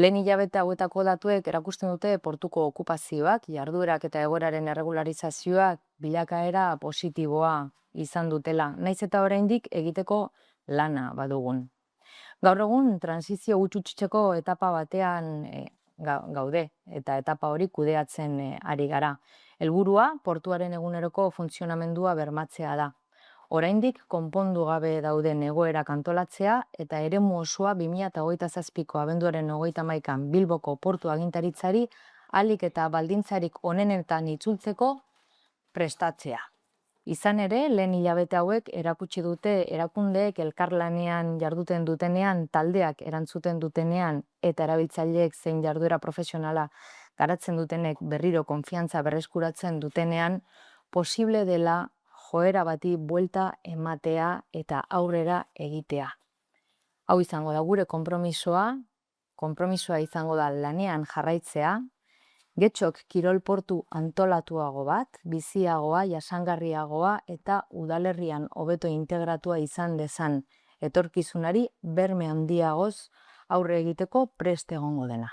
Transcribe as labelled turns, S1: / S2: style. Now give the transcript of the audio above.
S1: Lehen hilabete hauetako datuek erakusten dute portuko okupazioak, jarduerak eta egoeraren erregularizazioak bilakaera positiboa izan dutela, naiz eta oraindik egiteko lana badugun. Gaur egun transizio gutxutzeko etapa batean gaude eta etapa hori kudeatzen ari gara. Helburua portuaren eguneroko funtzionamendua bermatzea da. Oraindik konpondu gabe dauden egoerak antolatzea eta eremu osoa 2027ko abenduaren 31an Bilboko portu agintaritzari ahalik eta baldintzarik onenetan itzultzeko prestatzea. Izan ere, lehen hilabete hauek erakutsi dute erakundeek elkarlanean jarduten dutenean, taldeak erantzuten dutenean eta erabiltzaileek zein jarduera profesionala garatzen dutenek berriro konfiantza berreskuratzen dutenean, posible dela joera bati buelta ematea eta aurrera egitea. Hau izango da gure konpromisoa izango da lanean jarraitzea, Getxok kirol portu antolatuago bat, biziagoa, jasangarriagoa eta udalerrian hobeto integratua izan dezan etorkizunari berme handiagoz aurre egiteko prest egongo dena.